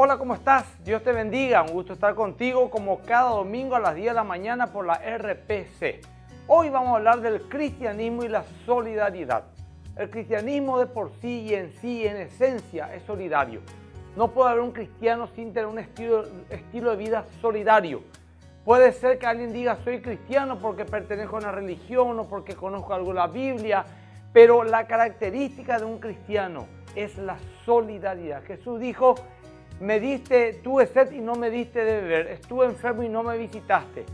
Hola, ¿cómo estás? Dios te bendiga. Un gusto estar contigo como cada domingo a las 10 de la mañana por la RPC. Hoy vamos a hablar del cristianismo y la solidaridad. El cristianismo de por sí y en esencia, es solidario. No puede haber un cristiano sin tener un estilo de vida solidario. Puede ser que alguien diga soy cristiano porque pertenezco a una religión o porque conozco algo de la Biblia, pero la característica de un cristiano es la solidaridad. Jesús dijo: me diste, tuve sed y no me diste de beber, estuve enfermo y no me visitaste.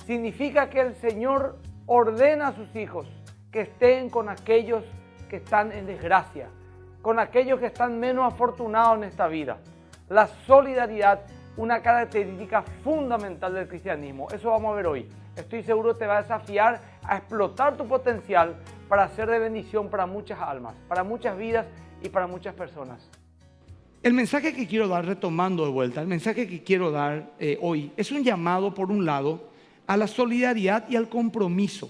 Significa que el Señor ordena a sus hijos que estén con aquellos que están en desgracia, con aquellos que están menos afortunados en esta vida. La solidaridad, una característica fundamental del cristianismo. Eso vamos a ver hoy. Estoy seguro que te va a desafiar a explotar tu potencial para ser de bendición para muchas almas, para muchas vidas y para muchas personas. El mensaje que quiero dar, retomando de vuelta, el mensaje que quiero dar hoy es un llamado, por un lado, a la solidaridad y al compromiso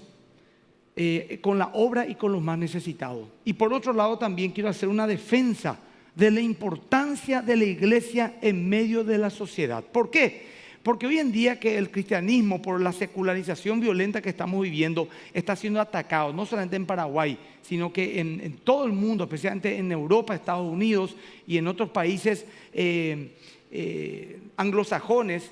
con la obra y con los más necesitados. Y por otro lado también quiero hacer una defensa de la importancia de la iglesia en medio de la sociedad. ¿Por qué? Porque hoy en día que el cristianismo, por la secularización violenta que estamos viviendo, está siendo atacado, no solamente en Paraguay, sino que en todo el mundo, especialmente en Europa, Estados Unidos y en otros países anglosajones,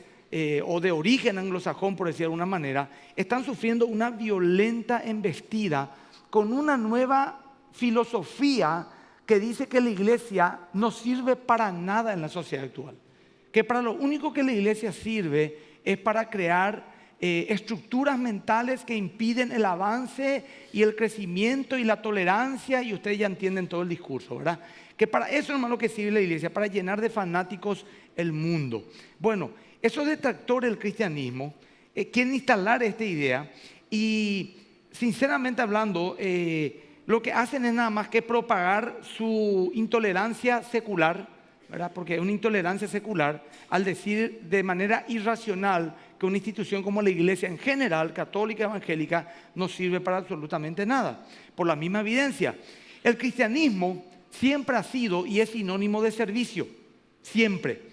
o de origen anglosajón, por decir de alguna manera, están sufriendo una violenta embestida con una nueva filosofía que dice que la iglesia no sirve para nada en la sociedad actual. Que para lo único que la iglesia sirve es para crear estructuras mentales que impiden el avance y el crecimiento y la tolerancia, y ustedes ya entienden todo el discurso, ¿verdad? Que para eso, hermano, que sirve la iglesia, para llenar de fanáticos el mundo. Bueno, esos detractores del cristianismo quieren instalar esta idea y, sinceramente hablando, lo que hacen es nada más que propagar su intolerancia secular, ¿verdad? Porque es una intolerancia secular al decir de manera irracional que una institución como la iglesia en general, católica, evangélica, no sirve para absolutamente nada. Por la misma evidencia, el cristianismo siempre ha sido y es sinónimo de servicio, siempre.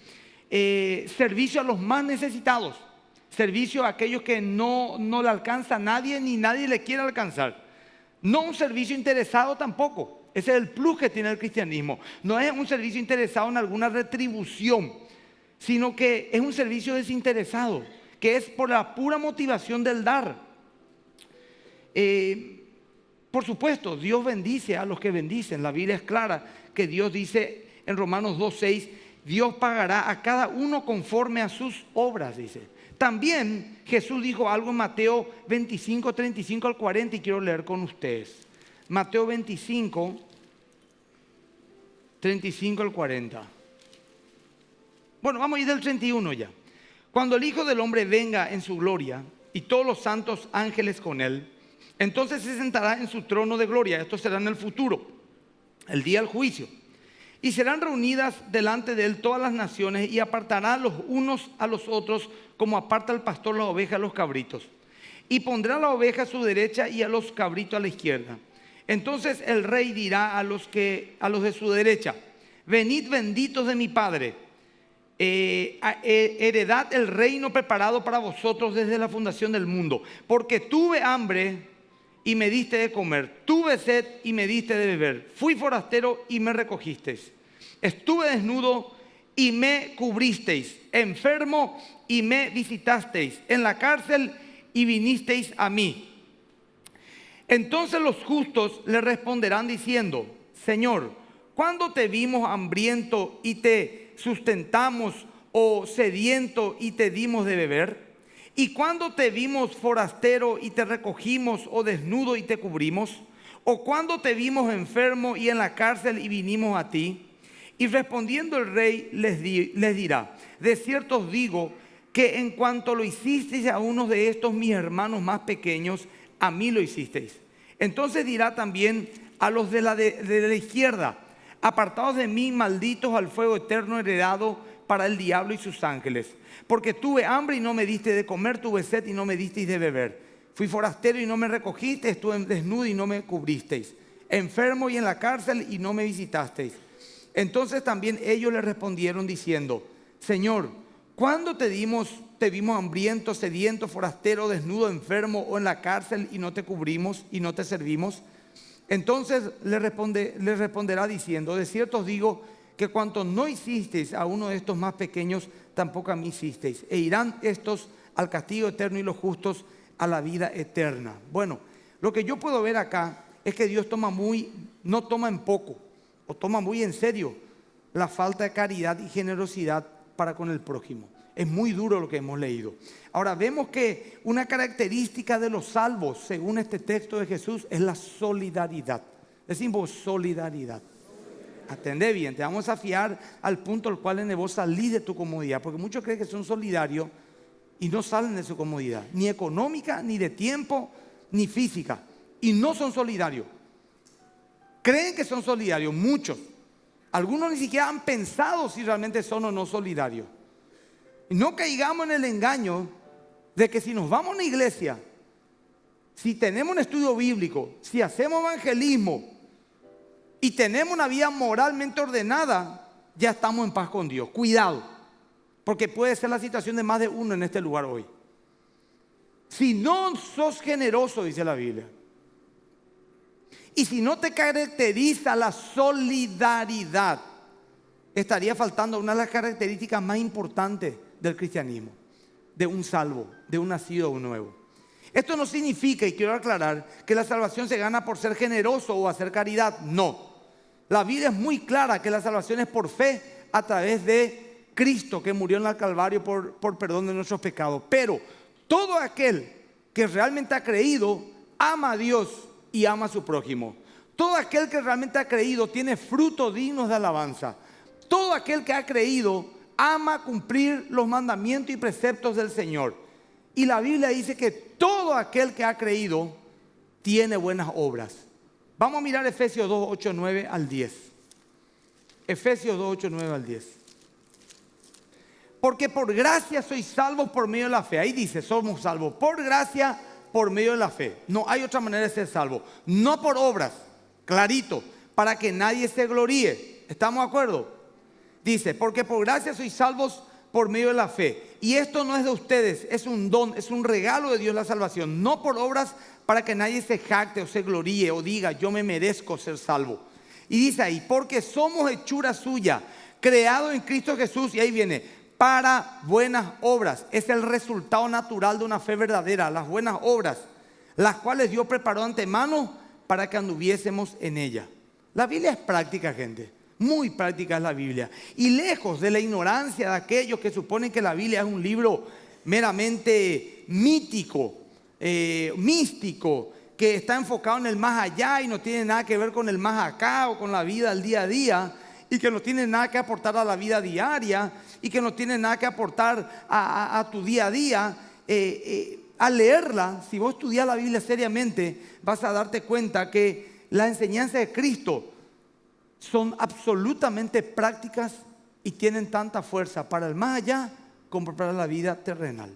Servicio a los más necesitados, servicio a aquellos que no le alcanza a nadie ni nadie le quiere alcanzar. No un servicio interesado tampoco. Ese es el plus que tiene el cristianismo. No es un servicio interesado en alguna retribución, sino que es un servicio desinteresado, que es por la pura motivación del dar. Por supuesto, Dios bendice a los que bendicen. La Biblia es clara que Dios dice en Romanos 2:6, Dios pagará a cada uno conforme a sus obras, dice. También Jesús dijo algo en Mateo 25, 35 al 40 y quiero leer con ustedes. Mateo 25, 35 al 40. Bueno, vamos a ir del 31 ya. Cuando el Hijo del Hombre venga en su gloria y todos los santos ángeles con él, entonces se sentará en su trono de gloria. Esto será en el futuro, el día del juicio. Y serán reunidas delante de él todas las naciones y apartará los unos a los otros como aparta el pastor las ovejas a los cabritos. Y pondrá a la oveja a su derecha y a los cabritos a la izquierda. Entonces el rey dirá a los de su derecha: venid benditos de mi Padre, heredad el reino preparado para vosotros desde la fundación del mundo. Porque tuve hambre y me diste de comer, tuve sed y me diste de beber, fui forastero y me recogisteis, estuve desnudo y me cubristeis, enfermo y me visitasteis, en la cárcel y vinisteis a mí. Entonces los justos le responderán diciendo: Señor, ¿cuándo te vimos hambriento y te sustentamos, o sediento y te dimos de beber? ¿Y cuándo te vimos forastero y te recogimos, o desnudo y te cubrimos? ¿O cuándo te vimos enfermo y en la cárcel y vinimos a ti? Y respondiendo el rey les dirá: de cierto os digo que en cuanto lo hicisteis a uno de estos mis hermanos más pequeños, a mí lo hicisteis. Entonces dirá también a los de la izquierda: apartados de mí, malditos, al fuego eterno heredado para el diablo y sus ángeles. Porque tuve hambre y no me diste de comer, tuve sed y no me disteis de beber. Fui forastero y no me recogisteis, estuve desnudo y no me cubristeis, enfermo y en la cárcel y no me visitasteis. Entonces también ellos le respondieron diciendo: Señor, ¿cuándo te vimos hambriento, sediento, forastero, desnudo, enfermo o en la cárcel y no te cubrimos y no te servimos? Entonces le responderá diciendo, de cierto os digo que cuanto no hicisteis a uno de estos más pequeños, tampoco a mí hicisteis. E irán estos al castigo eterno y los justos a la vida eterna. Bueno, lo que yo puedo ver acá es que Dios no toma en poco, o toma muy en serio la falta de caridad y generosidad para con el prójimo. Es muy duro lo que hemos leído. Ahora vemos que una característica de los salvos, según este texto de Jesús, es la solidaridad. Decimos solidaridad. Atendé bien, te vamos a fiar al punto al cual en vos salís de tu comodidad, porque muchos creen que son solidarios y no salen de su comodidad, ni económica, ni de tiempo, ni física, y no son solidarios. Creen que son solidarios, muchos. Algunos ni siquiera han pensado si realmente son o no solidarios. No caigamos en el engaño de que si nos vamos a una iglesia, si tenemos un estudio bíblico, si hacemos evangelismo y tenemos una vida moralmente ordenada, ya estamos en paz con Dios. Cuidado, porque puede ser la situación de más de uno en este lugar hoy. Si no sos generoso, dice la Biblia, y si no te caracteriza la solidaridad, estaría faltando una de las características más importantes del cristianismo, de un salvo, de un nacido nuevo. Esto no significa, y quiero aclarar, que la salvación se gana por ser generoso o hacer caridad. No. La Biblia es muy clara que la salvación es por fe a través de Cristo, que murió en el Calvario por perdón de nuestros pecados. Pero todo aquel que realmente ha creído ama a Dios y ama a su prójimo. Todo aquel que realmente ha creído tiene frutos dignos de alabanza. Todo aquel que ha creído ama cumplir los mandamientos y preceptos del Señor. Y la Biblia dice que todo aquel que ha creído tiene buenas obras. Vamos a mirar Efesios 2, 8, 9 al 10. Efesios 2, 8, 9 al 10. Porque por gracia sois salvos por medio de la fe. Ahí dice, somos salvos por gracia, por medio de la fe. No hay otra manera de ser salvo. No por obras, clarito, para que nadie se gloríe. ¿Estamos de acuerdo? Dice, porque por gracia sois salvos por medio de la fe. Y esto no es de ustedes, es un don, es un regalo de Dios la salvación. No por obras para que nadie se jacte o se gloríe o diga, yo me merezco ser salvo. Y dice ahí, porque somos hechura suya, creado en Cristo Jesús. Y ahí viene, para buenas obras. Es el resultado natural de una fe verdadera, las buenas obras, las cuales Dios preparó antemano para que anduviésemos en ella. La Biblia es práctica, gente. Muy práctica es la Biblia. Y lejos de la ignorancia de aquellos que suponen que la Biblia es un libro meramente mítico, místico, que está enfocado en el más allá y no tiene nada que ver con el más acá o con la vida al día a día, y que no tiene nada que aportar a la vida diaria y que no tiene nada que aportar a tu día a día. Al leerla, si vos estudias la Biblia seriamente, vas a darte cuenta que la enseñanza de Cristo son absolutamente prácticas y tienen tanta fuerza para el más allá como para la vida terrenal.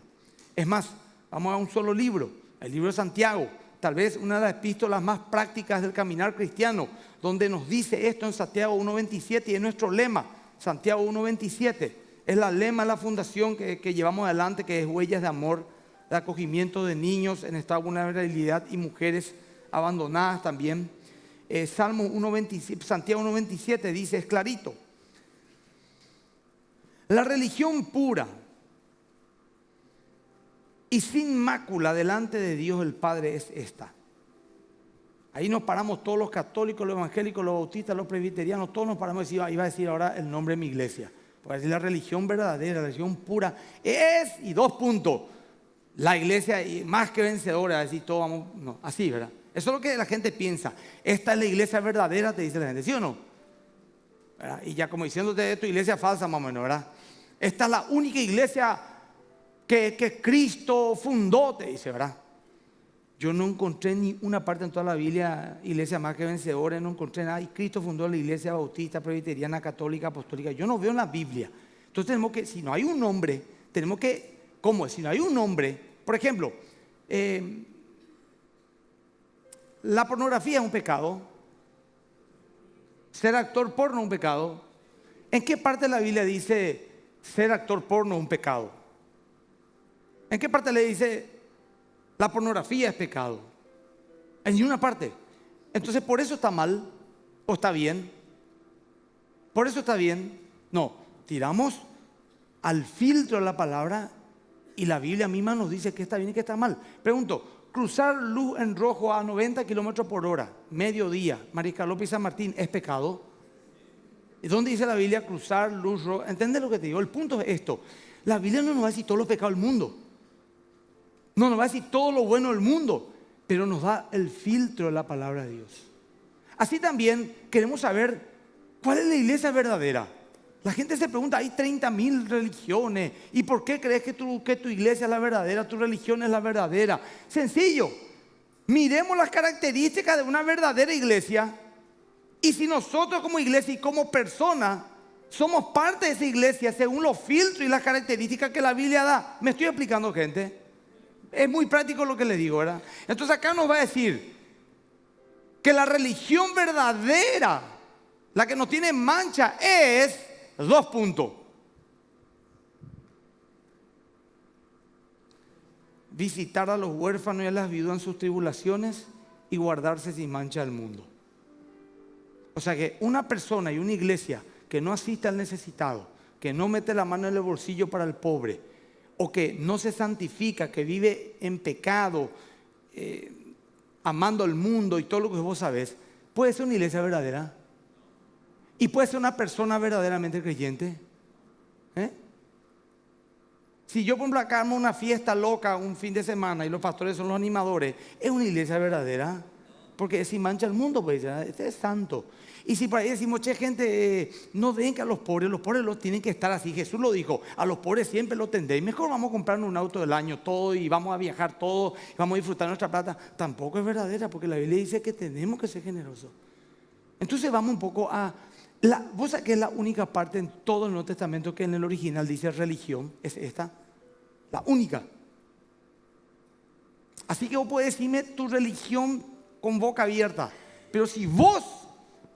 Es más, vamos a un solo libro, el libro de Santiago, tal vez una de las epístolas más prácticas del caminar cristiano, donde nos dice esto en Santiago 1.27 y es nuestro lema, Santiago 1.27. Es la lema, la fundación que llevamos adelante, que es huellas de amor, de acogimiento de niños en estado de vulnerabilidad y mujeres abandonadas también. Salmo 1.27, Santiago 1.27 dice, es clarito. La religión pura y sin mácula delante de Dios el Padre es esta. Ahí nos paramos todos los católicos, los evangélicos, los bautistas, los presbiterianos, todos nos paramos y iba a decir ahora el nombre de mi iglesia. Para decir la religión verdadera, la religión pura es, y 2 puntos, la iglesia más que vencedora, decir todo vamos, no, así, ¿verdad? Eso es lo que la gente piensa. Esta es la iglesia verdadera, te dice la gente, ¿sí o no? ¿Verdad? Y ya como diciéndote de tu iglesia falsa, más o menos, ¿verdad? Esta es la única iglesia que Cristo fundó, te dice, ¿verdad? Yo no encontré ni una parte en toda la Biblia, iglesia más que vencedora, no encontré nada. Y Cristo fundó la iglesia bautista, presbiteriana, católica, apostólica. Yo no veo en la Biblia. Entonces tenemos que, si no hay un nombre, tenemos que, ¿cómo es? Si no hay un nombre, por ejemplo, la pornografía es un pecado. Ser actor porno es un pecado. ¿En qué parte de la Biblia dice ser actor porno es un pecado? ¿En qué parte le dice la pornografía es pecado? En ninguna parte. Entonces, ¿por eso está mal o está bien? ¿Por eso está bien? No, tiramos al filtro de la palabra y la Biblia misma nos dice que está bien y que está mal. Pregunto, cruzar luz en rojo a 90 kilómetros por hora, mediodía, Mariscal López y San Martín, ¿es pecado? ¿Y dónde dice la Biblia cruzar luz roja? ¿Entiendes lo que te digo? El punto es esto. La Biblia no nos va a decir todos los pecados del mundo. No nos va a decir todo lo bueno del mundo, pero nos da el filtro de la palabra de Dios. Así también queremos saber cuál es la iglesia verdadera. La gente se pregunta, hay 30.000 religiones, ¿y por qué crees que tu iglesia es la verdadera, tu religión es la verdadera? Sencillo, miremos las características de una verdadera iglesia, y si nosotros como iglesia y como persona somos parte de esa iglesia según los filtros y las características que la Biblia da. ¿Me estoy explicando, gente? Es muy práctico lo que le digo, ¿verdad? Entonces acá nos va a decir que la religión verdadera, la que no tiene mancha, es 2 puntos. Visitar a los huérfanos y a las viudas en sus tribulaciones y guardarse sin mancha del mundo. O sea que una persona y una iglesia que no asiste al necesitado, que no mete la mano en el bolsillo para el pobre, o que no se santifica, que vive en pecado, amando al mundo y todo lo que vos sabés, puede ser una iglesia verdadera. Y puede ser una persona verdaderamente creyente. Si yo, por ejemplo, acá armo una fiesta loca un fin de semana y los pastores son los animadores, es una iglesia verdadera. Porque es sin mancha el mundo, pues, este es santo. Y si por ahí decimos, che, gente, no den que a los pobres los tienen que estar así. Jesús lo dijo, a los pobres siempre lo tendréis. Mejor vamos a comprarnos un auto del año todo y vamos a viajar todo, y vamos a disfrutar nuestra plata. Tampoco es verdadera, porque la Biblia dice que tenemos que ser generosos. Entonces vamos un poco a... vos sabés que es la única parte en todo el Nuevo Testamento que en el original dice religión, es esta, la única. Así que vos podés decirme tu religión con boca abierta, pero si vos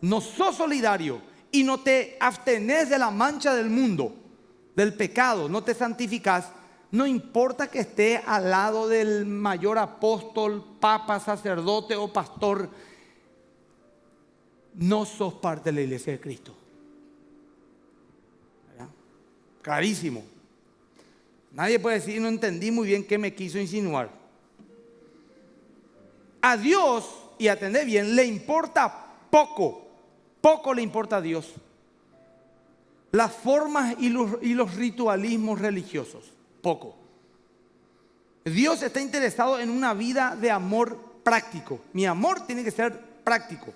no sos solidario y no te abstenés de la mancha del mundo, del pecado, no te santificás, no importa que esté al lado del mayor apóstol, papa, sacerdote o pastor, no sos parte de la iglesia de Cristo. ¿Verdad? Clarísimo. Nadie puede decir, no entendí muy bien qué me quiso insinuar. A Dios, y atendé bien, le importa poco le importa a Dios las formas y los ritualismos religiosos, poco. Dios está interesado en una vida de amor práctico. Mi amor tiene que ser práctico.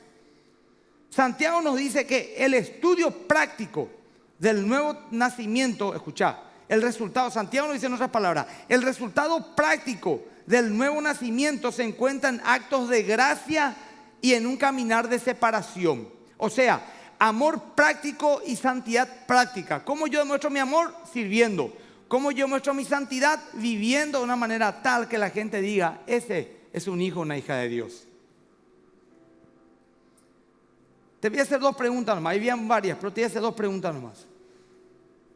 Santiago nos dice que el estudio práctico del nuevo nacimiento, escuchá, el resultado, Santiago nos dice en otras palabras, el resultado práctico del nuevo nacimiento se encuentra en actos de gracia y en un caminar de separación. O sea, amor práctico y santidad práctica. ¿Cómo yo demuestro mi amor? Sirviendo. ¿Cómo yo muestro mi santidad? Viviendo de una manera tal que la gente diga, ese es un hijo o una hija de Dios. Te voy a hacer 2 preguntas nomás, hay varias, pero te voy a hacer 2 preguntas nomás,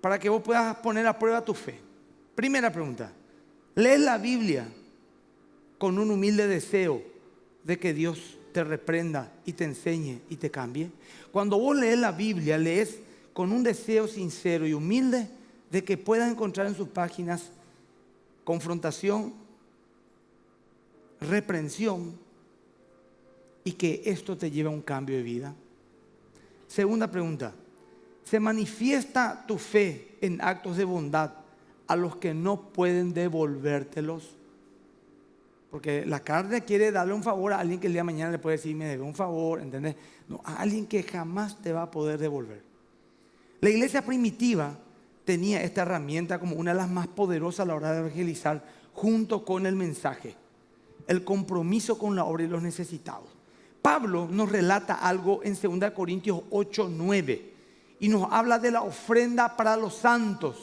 para que vos puedas poner a prueba tu fe. Primera pregunta, ¿lees la Biblia con un humilde deseo de que Dios te reprenda y te enseñe y te cambie? Cuando vos lees la Biblia, lees con un deseo sincero y humilde de que puedas encontrar en sus páginas confrontación, reprensión y que esto te lleve a un cambio de vida. Segunda pregunta, ¿se manifiesta tu fe en actos de bondad a los que no pueden devolvértelos? Porque la carne quiere darle un favor a alguien que el día de mañana le puede decir, me debe un favor, ¿entendés? No, a alguien que jamás te va a poder devolver. La iglesia primitiva tenía esta herramienta como una de las más poderosas a la hora de evangelizar, junto con el mensaje, el compromiso con la obra y los necesitados. Pablo nos relata algo en 2 Corintios 8:9 y nos habla de la ofrenda para los santos.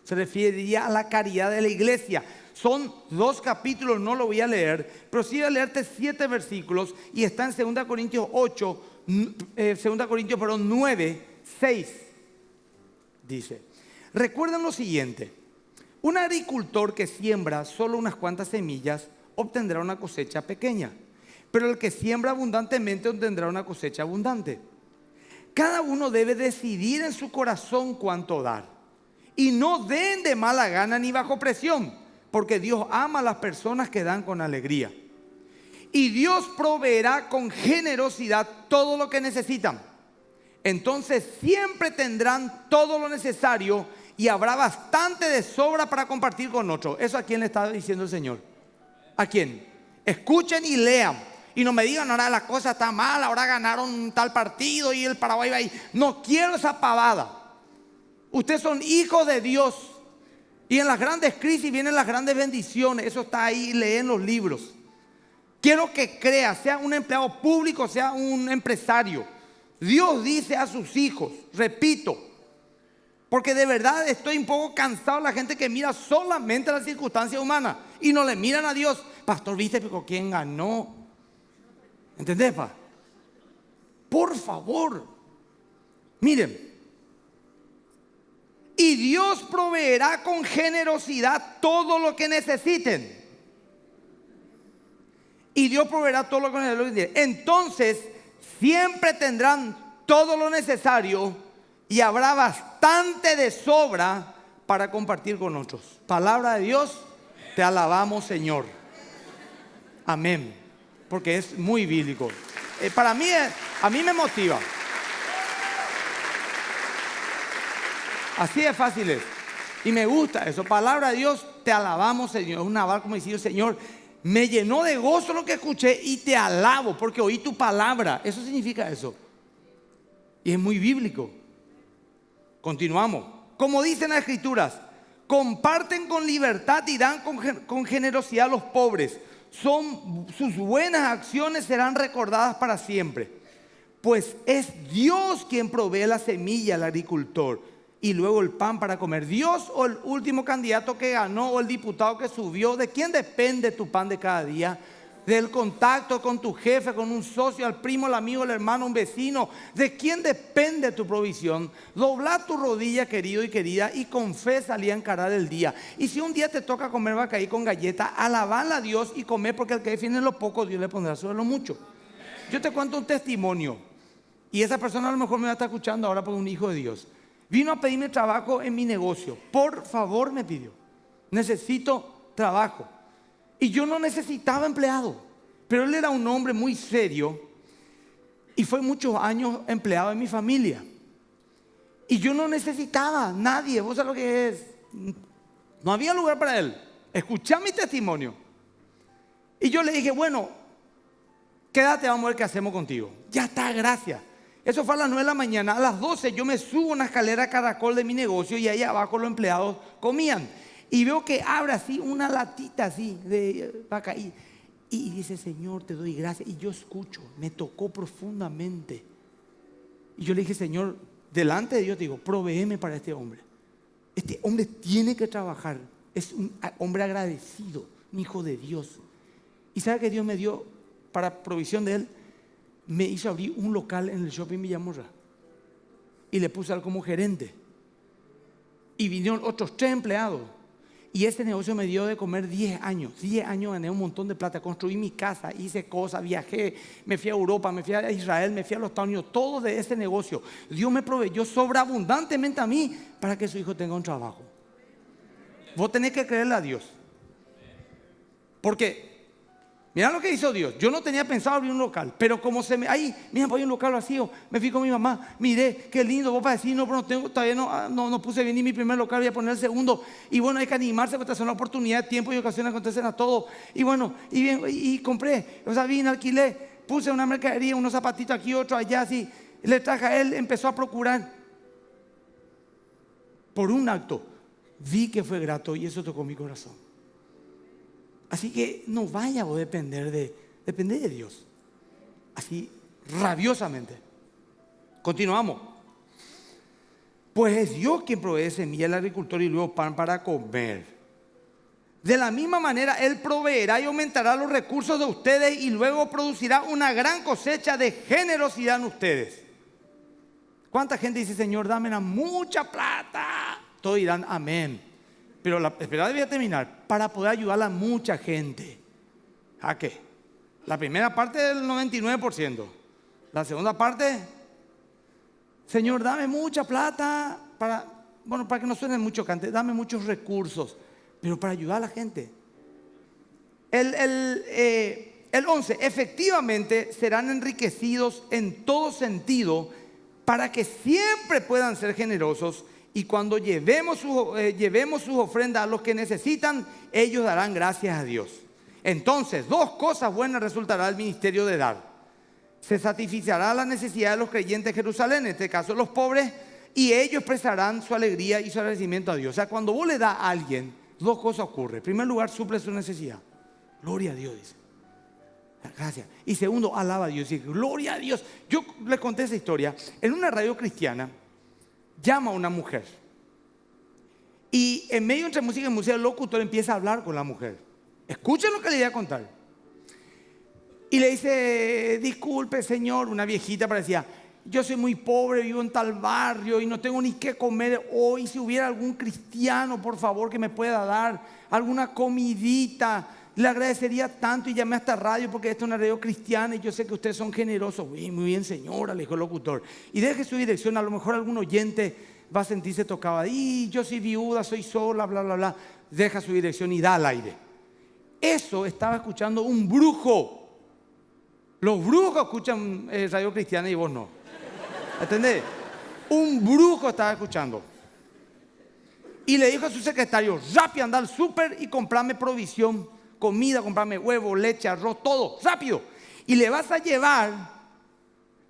Se referiría a la caridad de la iglesia. Son 2 capítulos, no lo voy a leer, pero sí voy a leerte 7 versículos y está en 2 Corintios 9, 6. Dice, Recuerden lo siguiente: un agricultor que siembra solo unas cuantas semillas obtendrá una cosecha pequeña, pero el que siembra abundantemente obtendrá una cosecha abundante. Cada uno debe decidir en su corazón cuánto dar, y no den de mala gana ni bajo presión, porque Dios ama a las personas que dan con alegría. Y Dios proveerá con generosidad todo lo que necesitan. Entonces siempre tendrán todo lo necesario y habrá bastante de sobra para compartir con otros. ¿Eso a quién le está diciendo el Señor? ¿A quién? Escuchen y lean. Y no me digan, ahora la cosa está mal, ahora ganaron tal partido y el Paraguay va ahí. No quiero esa pavada. Ustedes son hijos de Dios. Y en las grandes crisis vienen las grandes bendiciones. Eso está ahí, leen los libros. Quiero que crea, sea un empleado público, sea un empresario. Dios dice a sus hijos, repito, porque de verdad estoy un poco cansado de la gente que mira solamente las circunstancias humanas y no le miran a Dios. Pastor, ¿viste pero quién ganó? ¿Entendés, pa? Por favor, miren. Y Dios proveerá con generosidad todo lo que necesiten. Y Dios proveerá todo lo que necesiten. Entonces siempre tendrán todo lo necesario y habrá bastante de sobra para compartir con otros. Palabra de Dios, te alabamos, Señor. Amén. Porque es muy bíblico. Para mí, a mí me motiva. Así de fácil es. Y me gusta eso. Palabra de Dios, te alabamos, Señor. Es una barra como decir, Señor, me llenó de gozo lo que escuché y te alabo porque oí tu palabra. Eso significa eso. Y es muy bíblico. Continuamos. Como dicen las Escrituras, comparten con libertad y dan con generosidad a los pobres. Sus buenas acciones serán recordadas para siempre. Pues es Dios quien provee la semilla al agricultor y luego el pan para comer. Dios o el último candidato que ganó o el diputado que subió. ¿De quién depende tu pan de cada día? Del contacto con tu jefe, con un socio, al primo, al amigo, al hermano, un vecino. ¿De quién depende tu provisión? Dobla tu rodilla, querido y querida, y con fe salí a encarar el día. Y si un día te toca comer vacaí con galleta, alabala a Dios y come, porque al que defiende lo poco, Dios le pondrá sobre lo mucho. Yo te cuento un testimonio, y esa persona a lo mejor me va a estar escuchando ahora por un hijo de Dios. Vino a pedirme trabajo en mi negocio. Por favor, me pidió. Necesito trabajo. Y yo no necesitaba empleado. Pero él era un hombre muy serio. Y fue muchos años empleado en mi familia. Y yo no necesitaba nadie. ¿Vos sabés lo que es? No había lugar para él. Escuchá mi testimonio. Y yo le dije, bueno, quédate, vamos a ver qué hacemos contigo. Ya está, gracias. Eso fue a las 9 de la mañana. A las 12 yo me subo una escalera caracol de mi negocio y ahí abajo los empleados comían. Y veo que abre así una latita así de vaca y dice, Señor, te doy gracias. Y yo escucho, me tocó profundamente. Y yo le dije, Señor, delante de Dios te digo, provéeme para este hombre. Este hombre tiene que trabajar. Es un hombre agradecido, un hijo de Dios. ¿Y sabe que Dios me dio para provisión de él? Me hizo abrir un local en el shopping Villamorra y le puse a él como gerente y vinieron otros 3 empleados y ese negocio me dio de comer 10 años. 10 años gané un montón de plata, construí mi casa, hice cosas, viajé, me fui a Europa, me fui a Israel, me fui a los Estados Unidos, todo de ese negocio. Dios me proveyó sobreabundantemente a mí para que su hijo tenga un trabajo. Vos tenés que creerle a Dios, porque mirá lo que hizo Dios. Yo no tenía pensado abrir un local, pero como ahí, mira, hay un local vacío. Me fui con mi mamá, miré, qué lindo. Vos para decir, no, pero no tengo, todavía no puse bien ni mi primer local, voy a poner el segundo. Y bueno, hay que animarse porque es una oportunidad, tiempo y ocasiones acontecen a todo. Y bueno, y compré, o sea, vine, alquilé, puse una mercadería, unos zapatitos aquí, otro allá, así. Le traje a él, empezó a procurar. Por un acto, vi que fue grato y eso tocó mi corazón. Así que no vaya a depender de Dios. Así rabiosamente. Continuamos. Pues es Dios quien provee semilla al agricultor y luego pan para comer. De la misma manera, Él proveerá y aumentará los recursos de ustedes y luego producirá una gran cosecha de generosidad en ustedes. ¿Cuánta gente dice, Señor, dame mucha plata? Todos dirán amén. Pero espera, voy a terminar. Para poder ayudar a mucha gente. ¿A qué? La primera parte del 99%. La segunda parte, Señor, dame mucha plata para que no suene mucho cante, dame muchos recursos, pero para ayudar a la gente. El 11, efectivamente serán enriquecidos en todo sentido para que siempre puedan ser generosos, y cuando llevemos sus ofrendas a los que necesitan, ellos darán gracias a Dios. Entonces, dos cosas buenas resultará el ministerio de dar. Se satisfacerá la necesidad de los creyentes de Jerusalén, en este caso los pobres, y ellos expresarán su alegría y su agradecimiento a Dios. O sea, cuando vos le das a alguien, dos cosas ocurren. En primer lugar, suple su necesidad. Gloria a Dios, dice. Gracias. Y segundo, alaba a Dios. Dice, gloria a Dios. Yo les conté esa historia. En una radio cristiana, llama a una mujer. Y en medio entre música y música, el locutor empieza a hablar con la mujer. Escuchen lo que le voy a contar. Y le dice, disculpe señor, una viejita parecía, yo soy muy pobre, vivo en tal barrio y no tengo ni qué comer hoy. Si hubiera algún cristiano, por favor, que me pueda dar alguna comidita, le agradecería tanto. Y llamé a esta radio porque esta es una radio cristiana y yo sé que ustedes son generosos. Muy bien señora, le dijo el locutor. Y deje su dirección, a lo mejor algún oyente va a sentirse tocado. Y yo soy viuda, soy sola, bla, bla, bla. Deja su dirección y da al aire. Eso estaba escuchando un brujo. Los brujos escuchan radio cristiana y vos no. ¿Entendés? Un brujo estaba escuchando. Y le dijo a su secretario, rápido, anda al súper y comprame provisión, comida, comprame huevo, leche, arroz, todo, rápido. Y le vas a llevar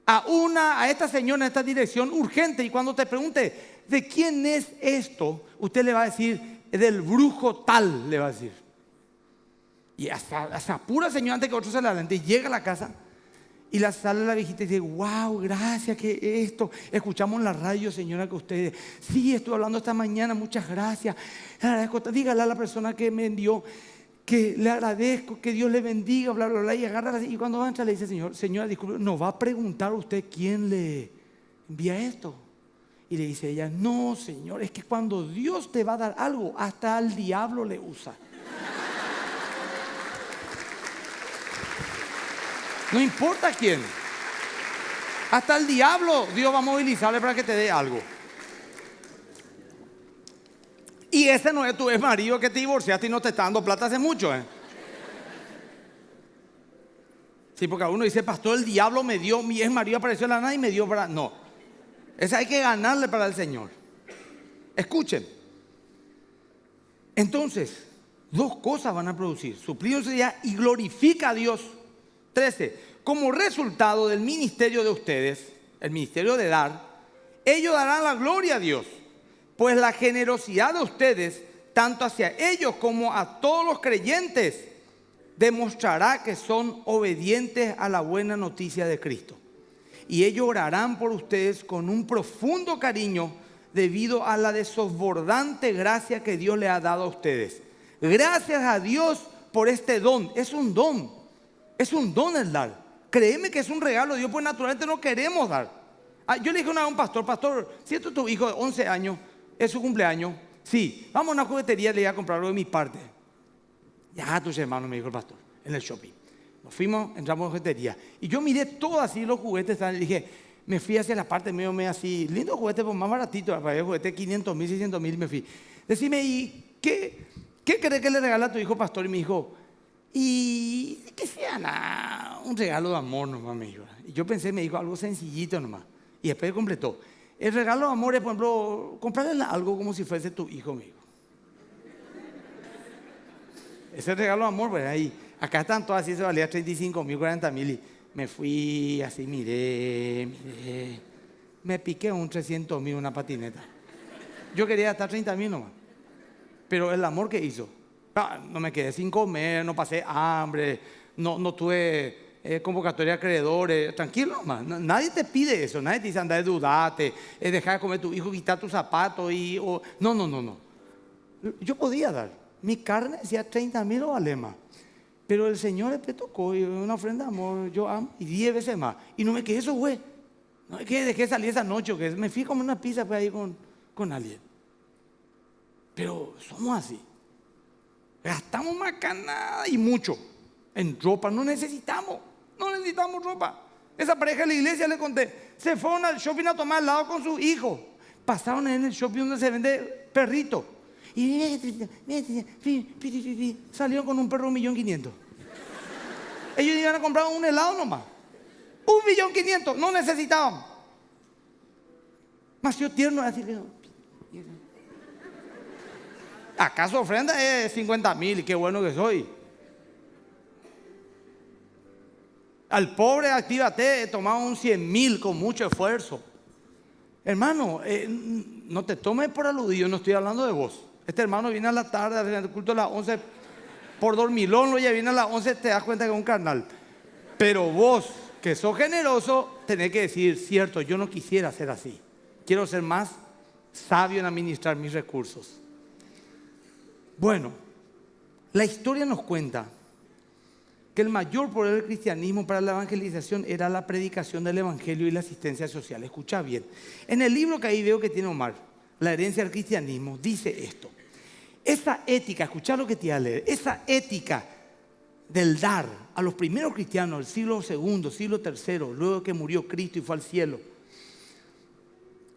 a esta señora en esta dirección urgente. Y cuando te pregunte, ¿de quién es esto? Usted le va a decir, del brujo tal, le va a decir. Y hasta pura señora antes que otro se le adelante, llega a la casa y sale la viejita y dice, wow, gracias, que esto, escuchamos en la radio señora que ustedes, sí, estuve hablando esta mañana, muchas gracias, le agradezco, dígale a la persona que me envió que le agradezco, que Dios le bendiga, bla, bla, bla, y agarra, y cuando va a entrar le dice, señora, disculpe, ¿nos va a preguntar usted quién le envía esto? Y le dice ella, no señor, es que cuando Dios te va a dar algo, hasta al diablo le usa. No importa quién. Hasta el diablo Dios va a movilizarle para que te dé algo. Y ese no es tu ex marido que te divorciaste y no te está dando plata hace mucho, Sí, porque uno dice, pastor, el diablo me dio, mi ex marido apareció en la nada y me dio para... No, esa hay que ganarle para el Señor. Escuchen. Entonces, dos cosas van a producir. Suplir necesidad y glorifica a Dios. 13. Como resultado del ministerio de ustedes, el ministerio de dar, ellos darán la gloria a Dios, pues la generosidad de ustedes, tanto hacia ellos como a todos los creyentes, demostrará que son obedientes a la buena noticia de Cristo. Y ellos orarán por ustedes con un profundo cariño debido a la desbordante gracia que Dios le ha dado a ustedes. Gracias a Dios por este don. Es un don. Es un don el dar. Créeme que es un regalo de Dios, pues naturalmente no queremos dar. Yo le dije una vez a un pastor, si esto es tu hijo de 11 años, es su cumpleaños, sí, vamos a una juguetería, le voy a comprar algo de mi parte. Ya, tus hermanos, me dijo el pastor, en el shopping. Nos fuimos, entramos en la juguetería. Y yo miré todo así, los juguetes, y dije, me fui hacia la parte medio así, lindo juguete, pues más baratito, el juguete 500,000, 600,000, me fui. Decime, ¿y qué crees que le regala a tu hijo, pastor? Y me dijo, y que sea un regalo de amor nomás, me dijo. Y yo pensé, me dijo algo sencillito nomás. Y después completó. El regalo de amor es, por ejemplo, comprarle algo como si fuese tu hijo, me dijo. Ese regalo de amor, pues ahí. Acá están todas así, se valía 35,000, 40,000. Y me fui así, miré. Me piqué un 300,000 una patineta. Yo quería gastar 30,000 nomás. Pero el amor que hizo. No me quedé sin comer, no pasé hambre, no tuve convocatoria de acreedores, tranquilo nomás. Nadie te pide eso, nadie te dice anda, dudate, dejar de comer tu hijo, quitar tus zapatos no. Yo podía dar, mi carne decía 30,000 o vale más, pero el Señor me tocó y una ofrenda de amor, yo amo, y 10 veces más, y no me quedé eso, güey, no es que dejé salir esa noche, que me fui a comer una pizza pues, ahí con alguien. Pero somos así. Gastamos macanada y mucho en ropa. No necesitamos ropa. Esa pareja de la iglesia, le conté, se fueron al shopping a tomar helado con su hijo. Pasaron en el shopping donde se vende perrito. Y salieron con un perro 1.500.000. Ellos iban a comprar un helado nomás. 1.500.000, no necesitaban. Más yo tierno así. ¿Acaso ofrenda es 50.000 y qué bueno que soy? Al pobre actívate, he tomado un 100.000 con mucho esfuerzo. Hermano, no te tomes por aludido, no estoy hablando de vos. Este hermano viene a la tarde, al culto a las 11, por dormilón, ya viene a las 11, te das cuenta que es un carnal. Pero vos, que sos generoso, tenés que decir, cierto, yo no quisiera ser así. Quiero ser más sabio en administrar mis recursos. Bueno, la historia nos cuenta que el mayor poder del cristianismo para la evangelización era la predicación del evangelio y la asistencia social. Escucha bien. En el libro que ahí veo que tiene Omar, La herencia del cristianismo, dice esto. Esa ética, escucha lo que te voy a leer, esa ética del dar a los primeros cristianos del siglo II, siglo III, luego que murió Cristo y fue al cielo,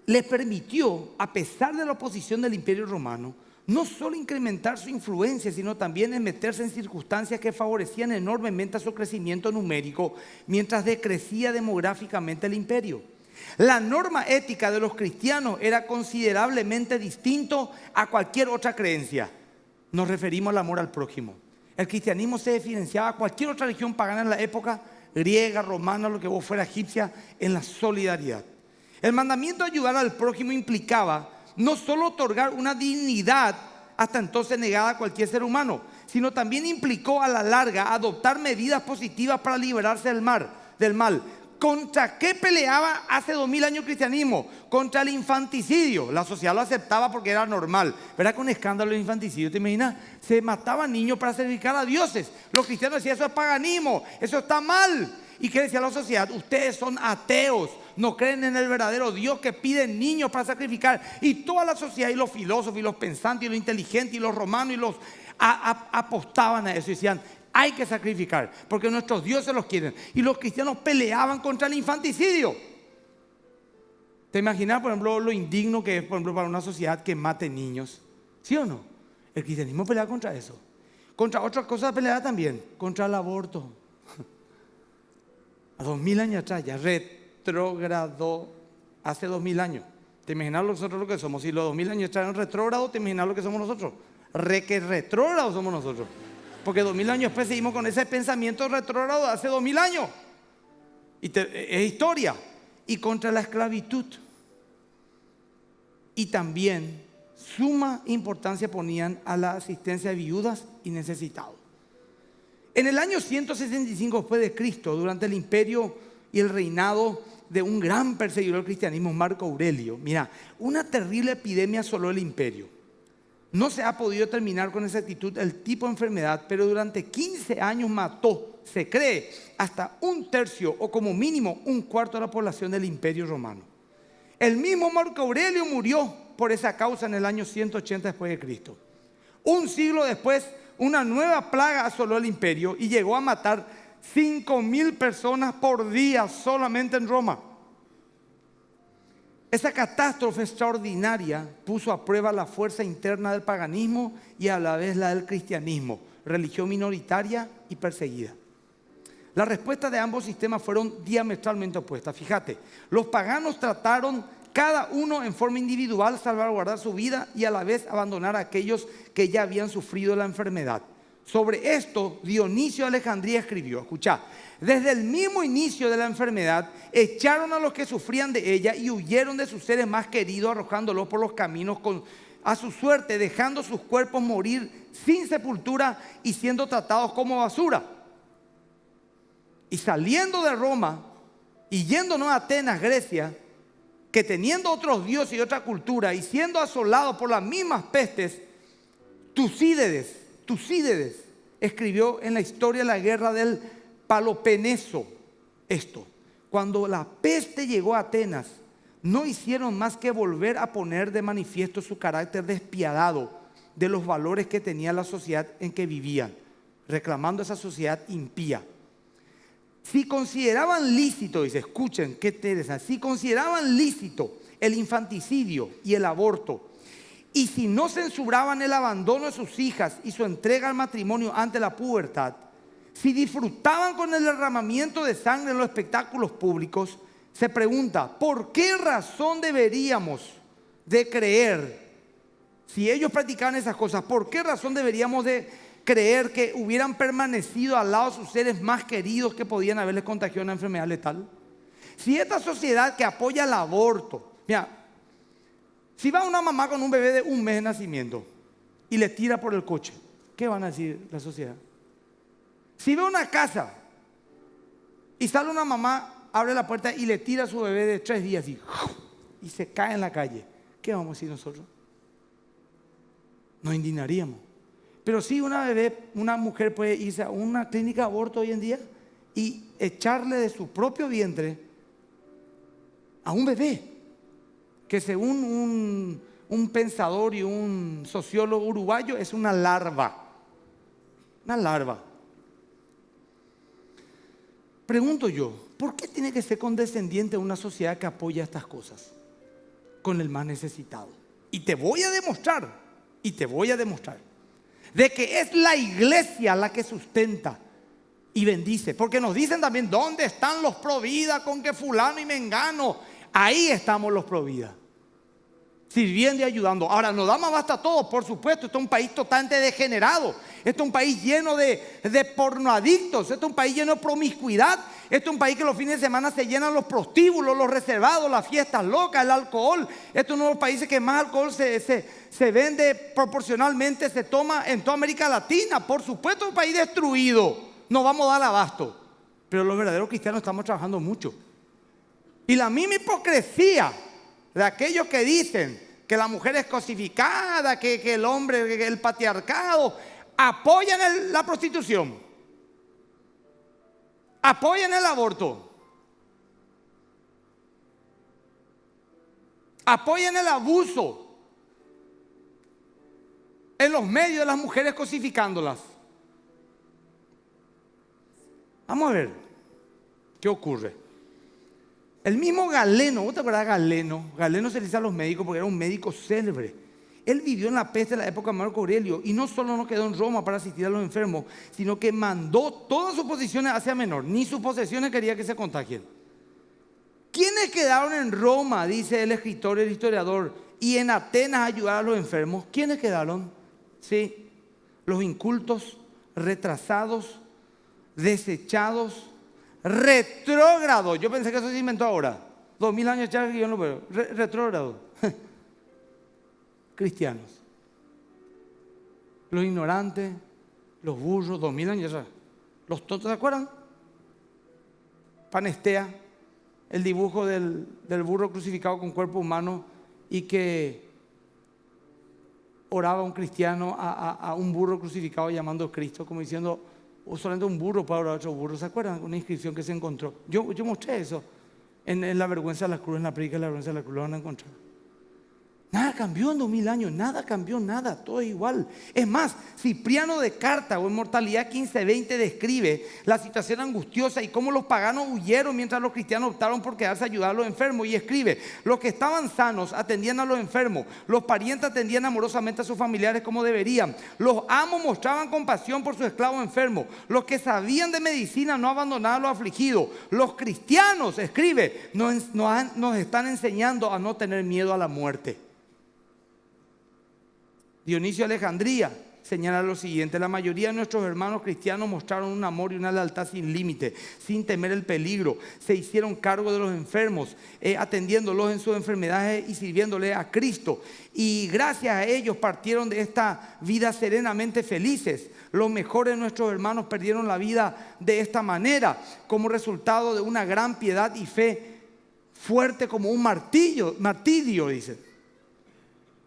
les permitió, a pesar de la oposición del Imperio Romano, no solo incrementar su influencia, sino también en meterse en circunstancias que favorecían enormemente su crecimiento numérico mientras decrecía demográficamente el imperio. La norma ética de los cristianos era considerablemente distinto a cualquier otra creencia. Nos referimos al amor al prójimo. El cristianismo se diferenciaba a cualquier otra religión pagana en la época, griega, romana, lo que vos fuera egipcia, en la solidaridad. El mandamiento de ayudar al prójimo implicaba no solo otorgar una dignidad hasta entonces negada a cualquier ser humano, sino también implicó a la larga adoptar medidas positivas para liberarse del mal. ¿Contra qué peleaba hace 2000 años el cristianismo? Contra el infanticidio. La sociedad lo aceptaba porque era normal. ¿Verdad? Con escándalo de infanticidio, ¿te imaginas? Se mataban niños para sacrificar a dioses. Los cristianos decían, eso es paganismo, eso está mal. ¿Y qué decía la sociedad? Ustedes son ateos, no creen en el verdadero Dios que pide niños para sacrificar. Y toda la sociedad, y los filósofos, y los pensantes, y los inteligentes, y los romanos, y los apostaban a eso y decían, hay que sacrificar, porque nuestros dioses los quieren. Y los cristianos peleaban contra el infanticidio. ¿Te imaginas, por ejemplo, lo indigno que es, por ejemplo, para una sociedad que mate niños? ¿Sí o no? El cristianismo pelea contra eso. Contra otras cosas peleaba también, contra el aborto. A 2000 años atrás ya retrogradó hace 2000 años. ¿Te imaginas nosotros lo que somos? Si los 2000 años atrás eran retrógrados, ¿te imaginas lo que somos nosotros? Que retrógrados somos nosotros. Porque 2000 años después seguimos con ese pensamiento retrógrado de hace 2000 años. Es historia. Y contra la esclavitud. Y también suma importancia ponían a la asistencia de viudas y necesitados. En el año 165 después de Cristo, durante el imperio y el reinado de un gran perseguidor del cristianismo, Marco Aurelio, mira, una terrible epidemia asoló el imperio. No se ha podido determinar con exactitud el tipo de enfermedad, pero durante 15 años mató, se cree, hasta 1/3 o como mínimo 1/4 de la población del imperio romano. El mismo Marco Aurelio murió por esa causa en el año 180 después de Cristo. Un siglo después, una nueva plaga asoló el imperio y llegó a matar 5.000 personas por día solamente en Roma. Esa catástrofe extraordinaria puso a prueba la fuerza interna del paganismo y a la vez la del cristianismo, religión minoritaria y perseguida. Las respuestas de ambos sistemas fueron diametralmente opuestas. Fíjate, los paganos trataron cada uno en forma individual salvaguardar su vida y a la vez abandonar a aquellos que ya habían sufrido la enfermedad. Sobre esto, Dionisio de Alejandría escribió, escucha, desde el mismo inicio de la enfermedad, echaron a los que sufrían de ella y huyeron de sus seres más queridos, arrojándolos por los caminos a su suerte, dejando sus cuerpos morir sin sepultura y siendo tratados como basura. Y saliendo de Roma y yéndonos a Atenas, Grecia, que teniendo otros dioses y otra cultura y siendo asolados por las mismas pestes, Tucídides escribió en la historia de la guerra del Peloponeso esto: cuando la peste llegó a Atenas, no hicieron más que volver a poner de manifiesto su carácter despiadado, de los valores que tenía la sociedad en que vivían, reclamando esa sociedad impía. Si consideraban lícito, dice, escuchen, qué interesante, si consideraban lícito el infanticidio y el aborto, y si no censuraban el abandono de sus hijas y su entrega al matrimonio ante la pubertad, si disfrutaban con el derramamiento de sangre en los espectáculos públicos, se pregunta, ¿por qué razón deberíamos de creer? Si ellos practicaban esas cosas, ¿por qué razón deberíamos de creer que hubieran permanecido al lado de sus seres más queridos que podían haberles contagiado una enfermedad letal? Si esta sociedad que apoya el aborto, mira, si va una mamá con un bebé de 1 mes de nacimiento y le tira por el coche, ¿qué van a decir la sociedad? Si ve una casa y sale una mamá, abre la puerta y le tira a su bebé de 3 días y se cae en la calle, ¿qué vamos a decir nosotros? Nos indignaríamos. Pero sí, una mujer puede irse a una clínica de aborto hoy en día y echarle de su propio vientre a un bebé que, según un pensador y un sociólogo uruguayo, es una larva. Una larva. Pregunto yo, ¿por qué tiene que ser condescendiente una sociedad que apoya estas cosas con el más necesitado? Y te voy a demostrar de que es la iglesia la que sustenta y bendice. Porque nos dicen también, ¿dónde están los provida con que fulano y mengano? Ahí estamos los provida, sirviendo y ayudando. Ahora, nos da más basta a todos, por supuesto. Esto es un país totalmente degenerado. Esto es un país lleno de pornoadictos. Esto es un país lleno de promiscuidad. Esto es un país que los fines de semana se llenan los prostíbulos, los reservados, las fiestas locas, el alcohol. Esto es uno de los países que más alcohol se vende proporcionalmente, se toma en toda América Latina. Por supuesto, es un país destruido. No vamos a dar abasto. Pero los verdaderos cristianos estamos trabajando mucho. Y la misma hipocresía de aquellos que dicen que la mujer es cosificada, que el hombre, que el patriarcado, apoyan la prostitución, apoyan el aborto, apoyan el abuso en los medios de las mujeres, cosificándolas. Vamos a ver qué ocurre. El mismo Galeno, ¿vos te acuerdas de Galeno? Galeno se le dice a los médicos porque era un médico célebre. Él vivió en la peste de la época de Marco Aurelio y no solo no quedó en Roma para asistir a los enfermos, sino que mandó todas sus posesiones hacia menor. Ni sus posesiones quería que se contagien. ¿Quiénes quedaron en Roma, dice el escritor, el historiador, y en Atenas a ayudar a los enfermos? ¿Quiénes quedaron? Sí, los incultos, retrasados, desechados, retrógrado. Yo pensé que eso se inventó ahora. 2000 años ya que yo no veo. Retrógrado. Cristianos. Los ignorantes, los burros, 2000 años ya. Los tontos, ¿se acuerdan? Panestea, el dibujo del burro crucificado con cuerpo humano y que oraba un cristiano a un burro crucificado llamando a Cristo, como diciendo, o solamente un burro para orar a otro burro. ¿Se acuerdan? Una inscripción que se encontró. Yo mostré eso en la vergüenza de la cruz, en la predica de la vergüenza de la cruz, lo van a encontrar. Nada cambió en 2000 años, nada cambió, nada, todo es igual. Es más, Cipriano de Cartago en Mortalidad 15:20 describe la situación angustiosa y cómo los paganos huyeron mientras los cristianos optaron por quedarse a ayudar a los enfermos. Y escribe, los que estaban sanos atendían a los enfermos, los parientes atendían amorosamente a sus familiares como deberían, los amos mostraban compasión por sus esclavos enfermos, los que sabían de medicina no abandonaban a los afligidos. Los cristianos, escribe, nos están enseñando a no tener miedo a la muerte. Dionisio de Alejandría señala lo siguiente: la mayoría de nuestros hermanos cristianos mostraron un amor y una lealtad sin límite, sin temer el peligro. Se hicieron cargo de los enfermos, atendiéndolos en sus enfermedades y sirviéndole a Cristo. Y gracias a ellos partieron de esta vida serenamente felices. Los mejores de nuestros hermanos perdieron la vida de esta manera, como resultado de una gran piedad y fe fuerte como un martirio, dice.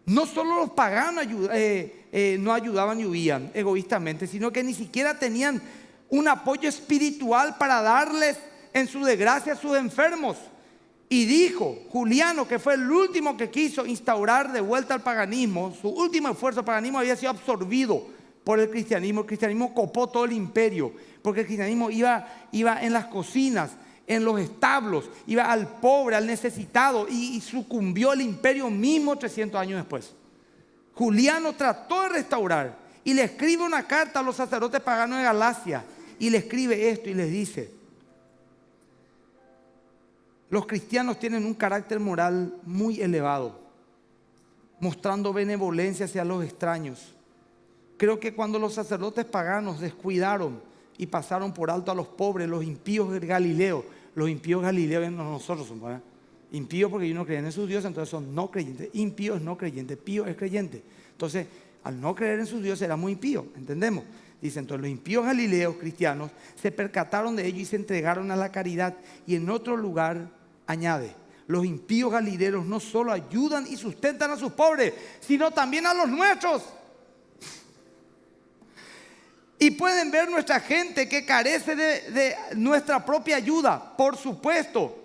No solo los paganos no ayudaban y huían egoístamente, sino que ni siquiera tenían un apoyo espiritual para darles en su desgracia a sus enfermos. Y dijo Juliano, que fue el último que quiso instaurar de vuelta al paganismo, su último esfuerzo, el paganismo había sido absorbido por el cristianismo copó todo el imperio, porque el cristianismo iba en las cocinas, en los establos, iba al pobre, al necesitado, y sucumbió el imperio mismo 300 años después. Juliano trató de restaurar y le escribe una carta a los sacerdotes paganos de Galacia y le escribe esto y les dice: los cristianos tienen un carácter moral muy elevado, mostrando benevolencia hacia los extraños. Creo que cuando los sacerdotes paganos descuidaron y pasaron por alto a los pobres, los impíos de Galileo, los impíos galileos nosotros somos, ¿verdad? Impíos porque ellos no creen en sus dioses, entonces son no creyentes. Impío es no creyente, pío es creyente. Entonces, al no creer en sus dioses era muy impío, ¿entendemos? Dice, entonces los impíos galileos cristianos se percataron de ello y se entregaron a la caridad. Y en otro lugar añade: los impíos galileos no solo ayudan y sustentan a sus pobres, sino también a los nuestros. Y pueden ver nuestra gente que carece de nuestra propia ayuda, por supuesto.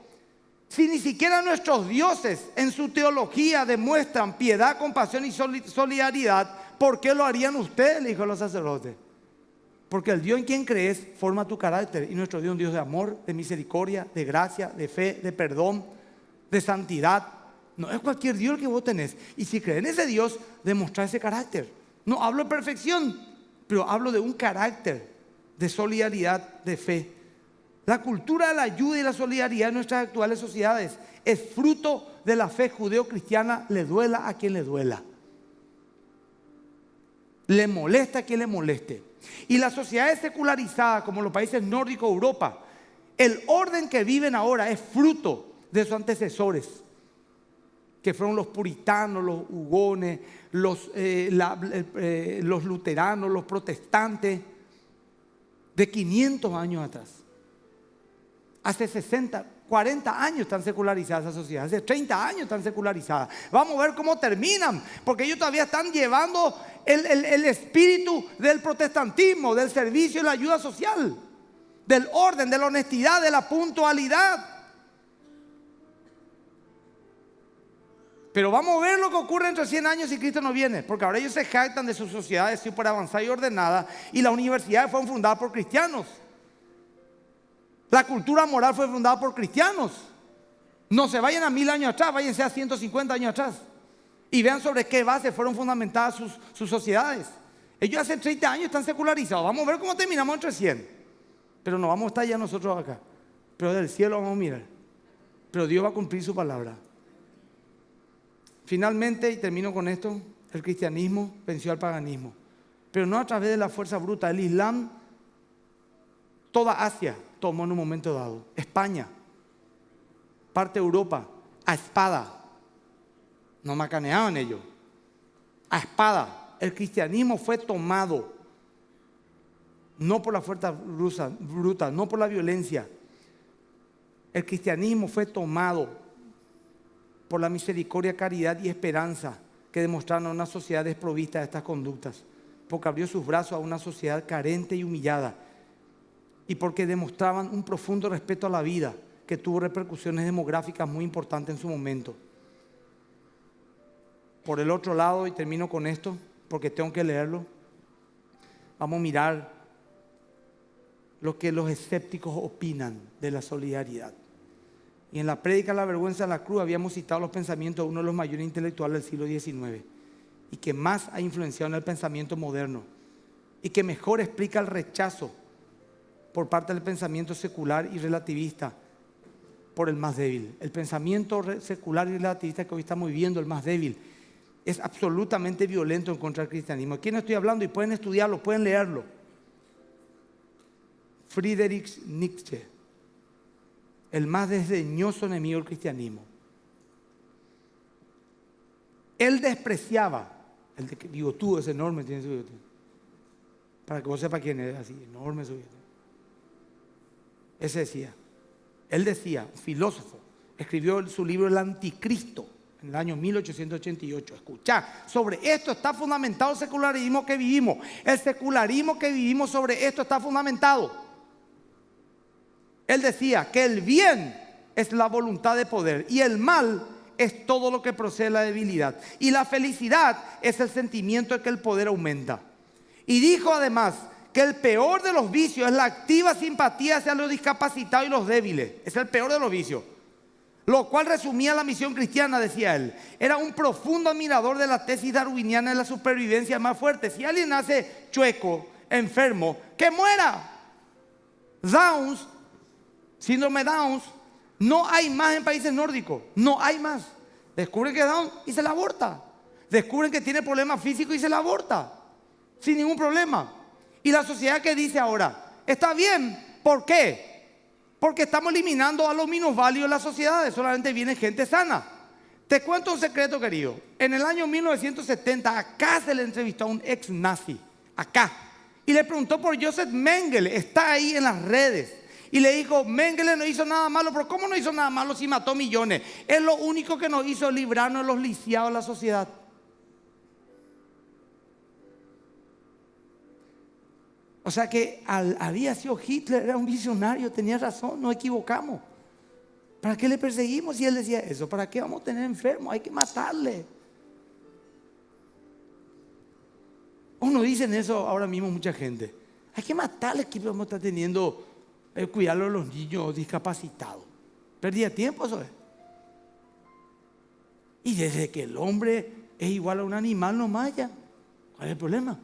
Si ni siquiera nuestros dioses en su teología demuestran piedad, compasión y solidaridad, ¿por qué lo harían ustedes?, le dijo a los sacerdotes. Porque el Dios en quien crees forma tu carácter, y nuestro Dios es un Dios de amor, de misericordia, de gracia, de fe, de perdón, de santidad. No es cualquier Dios el que vos tenés. Y si crees en ese Dios, demostrá ese carácter. No hablo de perfección, pero hablo de un carácter de solidaridad, de fe. La cultura de la ayuda y la solidaridad en nuestras actuales sociedades es fruto de la fe judeo-cristiana, le duela a quien le duela. Le molesta a quien le moleste. Y las sociedades secularizadas, como los países nórdicos de Europa, el orden que viven ahora es fruto de sus antecesores, que fueron los puritanos, los hugones, los luteranos, los protestantes, de 500 años atrás. Hace 60, 40 años están secularizadas esas sociedades, hace 30 años están secularizadas. Vamos a ver cómo terminan, porque ellos todavía están llevando el espíritu del protestantismo, del servicio y la ayuda social, del orden, de la honestidad, de la puntualidad. Pero vamos a ver lo que ocurre entre 100 años si Cristo no viene, porque ahora ellos se jactan de sus sociedades súper avanzadas y ordenadas, y las universidades fueron fundadas por cristianos. La cultura moral fue fundada por cristianos. No se vayan a 1000 años atrás, váyanse a 150 años atrás y vean sobre qué base fueron fundamentadas sus sociedades. Ellos hace 30 años están secularizados. Vamos a ver cómo terminamos entre 100. Pero no vamos a estar ya nosotros acá, pero del cielo vamos a mirar. Pero Dios va a cumplir su palabra. Finalmente, y termino con esto, el cristianismo venció al paganismo, pero no a través de la fuerza bruta. El Islam, toda Asia tomó en un momento dado. España, parte de Europa, a espada. No macaneaban ellos. A espada. El cristianismo fue tomado, no por la fuerza bruta, no por la violencia. El cristianismo fue tomado por la misericordia, caridad y esperanza que demostraron a una sociedad desprovista de estas conductas, porque abrió sus brazos a una sociedad carente y humillada, y porque demostraban un profundo respeto a la vida que tuvo repercusiones demográficas muy importantes en su momento. Por el otro lado, y termino con esto porque tengo que leerlo, vamos a mirar lo que los escépticos opinan de la solidaridad. Y en la prédica La vergüenza de la cruz habíamos citado los pensamientos de uno de los mayores intelectuales del siglo XIX y que más ha influenciado en el pensamiento moderno y que mejor explica el rechazo por parte del pensamiento secular y relativista por el más débil. El pensamiento secular y relativista que hoy estamos viviendo, el más débil, es absolutamente violento en contra del cristianismo. ¿De quién estoy hablando? Y pueden estudiarlo, pueden leerlo. Friedrich Nietzsche, el más desdeñoso enemigo del cristianismo. Él despreciaba, el bigotudo es enorme, tiene su bigote, para que vos sepas quién es, así, enorme su bigote. Ese decía, él decía, un filósofo, escribió su libro El Anticristo en el año 1888. Escuchá, sobre esto está fundamentado el secularismo que vivimos. El secularismo que vivimos, sobre esto está fundamentado. Él decía que el bien es la voluntad de poder. Y el mal es todo lo que procede de la debilidad. Y la felicidad es el sentimiento de que el poder aumenta. Y dijo además que el peor de los vicios es la activa simpatía hacia los discapacitados y los débiles. Es el peor de los vicios. Lo cual resumía la misión cristiana, decía él. Era un profundo admirador de la tesis darwiniana de la supervivencia más fuerte. Si alguien nace chueco, enfermo, que muera. Downs, síndrome Downs, no hay más en países nórdicos. No hay más. Descubren que es Down y se la aborta. Descubren que tiene problemas físicos y se la aborta. Sin ningún problema. Y la sociedad que dice ahora, está bien, ¿por qué? Porque estamos eliminando a los minusválidos de las sociedades, solamente viene gente sana. Te cuento un secreto, querido. En el año 1970, acá se le entrevistó a un ex nazi, acá. Y le preguntó por Joseph Mengele, está ahí en las redes. Y le dijo, Mengele no hizo nada malo, pero ¿cómo no hizo nada malo si mató millones? Es lo único que nos hizo librarnos de los lisiados de la sociedad. O sea que había sido Hitler, era un visionario, tenía razón, nos equivocamos. ¿Para qué le perseguimos? Y él decía eso, ¿para qué vamos a tener enfermos? Hay que matarle. O no dicen eso ahora mismo mucha gente. Hay que matarle, que vamos a estar teniendo, cuidarlo de los niños discapacitados. Perdía tiempo eso es. Y desde que el hombre es igual a un animal nomás ya, ¿cuál es el problema?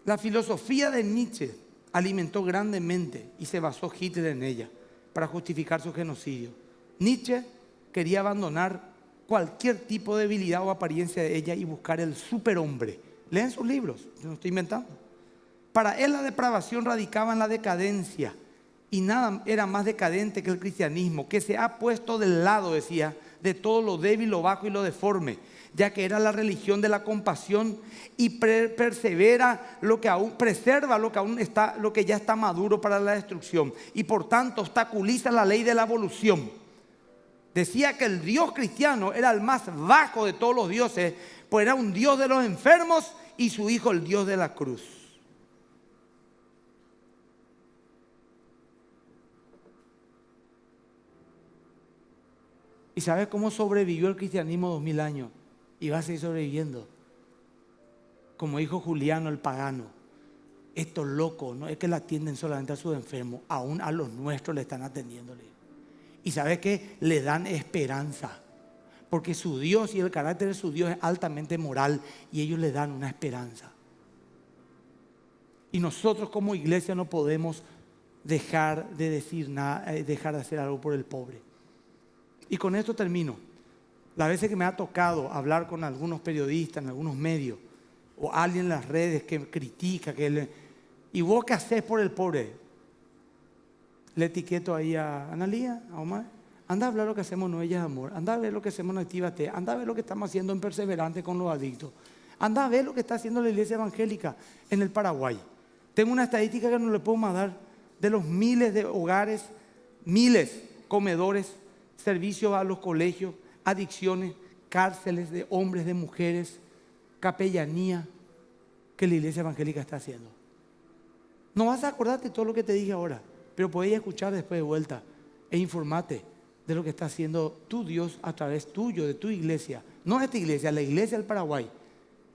La filosofía de Nietzsche alimentó grandemente y se basó Hitler en ella para justificar su genocidio. Nietzsche quería abandonar cualquier tipo de debilidad o apariencia de ella y buscar el superhombre. Leen sus libros, yo no estoy inventando. Para él la depravación radicaba en la decadencia y nada era más decadente que el cristianismo, que se ha puesto del lado, decía, de todo lo débil, lo bajo y lo deforme, ya que era la religión de la compasión y persevera lo que aún preserva lo que ya está maduro para la destrucción y por tanto obstaculiza la ley de la evolución. Decía que el Dios cristiano era el más bajo de todos los dioses, pues era un Dios de los enfermos y su hijo el Dios de la cruz. ¿Y sabes cómo sobrevivió el cristianismo 2000 años? Y va a seguir sobreviviendo. Como dijo Juliano el pagano, estos locos no es que le atienden solamente a sus enfermos, aún a los nuestros le están atendiéndole. Y ¿sabes qué? Le dan esperanza. Porque su Dios y el carácter de su Dios es altamente moral y ellos le dan una esperanza. Y nosotros como iglesia no podemos dejar de decir nada, dejar de hacer algo por el pobre. Y con esto termino. Las veces que me ha tocado hablar con algunos periodistas en algunos medios o alguien en las redes que critica, ¿y vos qué haces por el pobre? Le etiqueto ahí a Analía, a Omar. Anda a hablar lo que hacemos en Huellas de Amor. Anda a ver lo que hacemos en Actívate. Anda a ver lo que estamos haciendo en Perseverante con los adictos. Anda a ver lo que está haciendo la iglesia evangélica en el Paraguay. Tengo una estadística que no le puedo mandar de los miles de hogares, miles comedores, servicios a los colegios, adicciones, cárceles de hombres, de mujeres, capellanía que la iglesia evangélica está haciendo. No vas a acordarte de todo lo que te dije ahora, pero podéis escuchar después de vuelta e informarte de lo que está haciendo tu Dios a través tuyo, de tu iglesia. No esta iglesia, la iglesia del Paraguay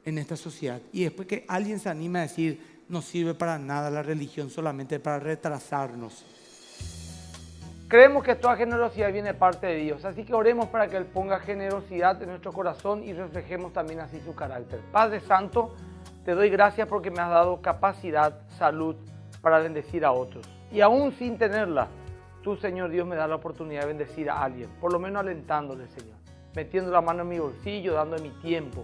en esta sociedad. Y después que alguien se anime a decir, no sirve para nada la religión, solamente para retrasarnos. Creemos que toda generosidad viene de parte de Dios, así que oremos para que Él ponga generosidad en nuestro corazón y reflejemos también así su carácter. Padre Santo, te doy gracias porque me has dado capacidad, salud para bendecir a otros. Y aún sin tenerla, tú, Señor Dios, me das la oportunidad de bendecir a alguien, por lo menos alentándole, Señor, metiendo la mano en mi bolsillo, dando mi tiempo.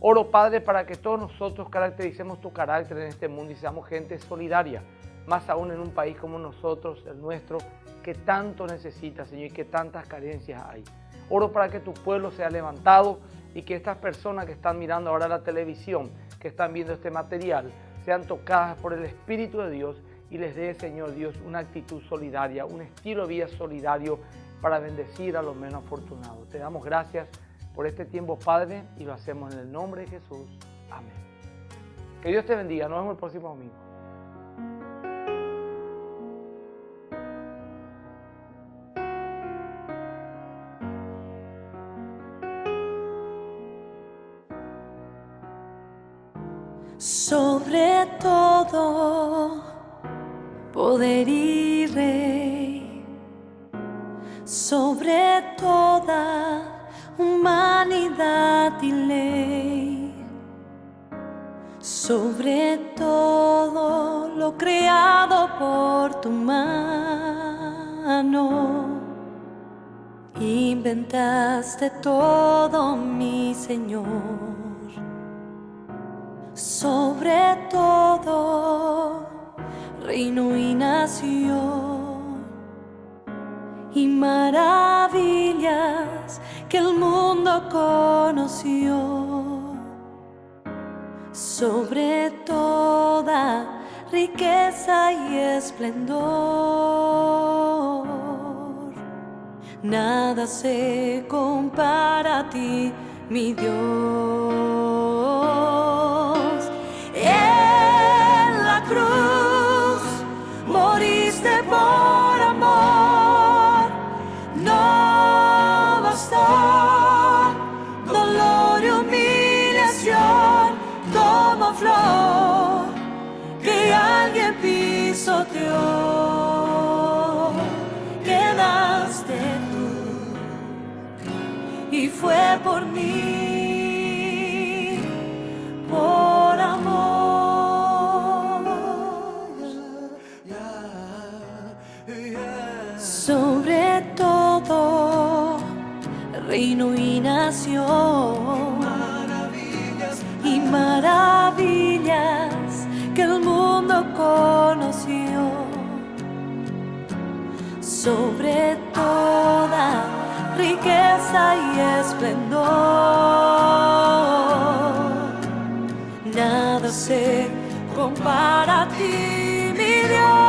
Oro, Padre, para que todos nosotros caractericemos tu carácter en este mundo y seamos gente solidaria, más aún en un país como nosotros, el nuestro, que tanto necesita, Señor, y que tantas carencias hay. Oro para que tu pueblo sea levantado y que estas personas que están mirando ahora la televisión, que están viendo este material, sean tocadas por el Espíritu de Dios y les dé, Señor Dios, una actitud solidaria, un estilo de vida solidario para bendecir a los menos afortunados. Te damos gracias por este tiempo, Padre, y lo hacemos en el nombre de Jesús. Amén. Que Dios te bendiga. Nos vemos el próximo domingo. sobre todo poder y rey, sobre toda humanidad y ley, sobre todo lo creado por tu mano. Inventaste todo, mi Señor. Sobre todo reino y nación, y maravillas que el mundo conoció. Sobre toda riqueza y esplendor, nada se compara a ti, mi Dios. En la cruz moriste por amor, no bastó dolor y humillación como flor que alguien pisoteó. Quedaste tú y fue por mí, por amor. Sobre todo reino y nación, y maravillas que el mundo conoció. Sobre toda riqueza y esplendor, nada se compara a ti, mi Dios.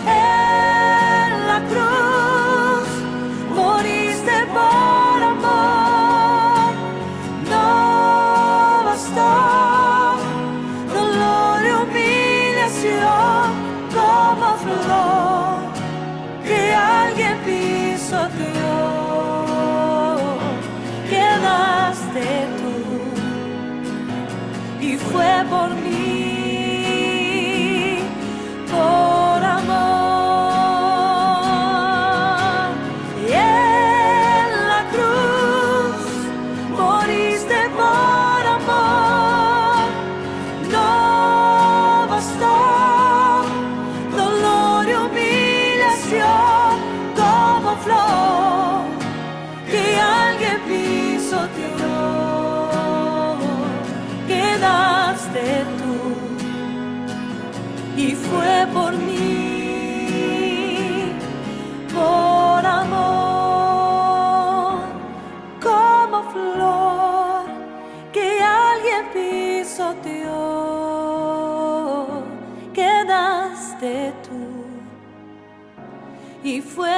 En la cruz moriste por amor, no bastó dolor y humillación como flor que alguien pisoteó. Quedaste tú y fue por mí, por amor. Y en la cruz moriste por amor, no bastó dolor y humillación como flor que alguien pisoteó. Quedaste tú y fue por mí, por amor, como flor que alguien pisoteó. Quedaste tú y fue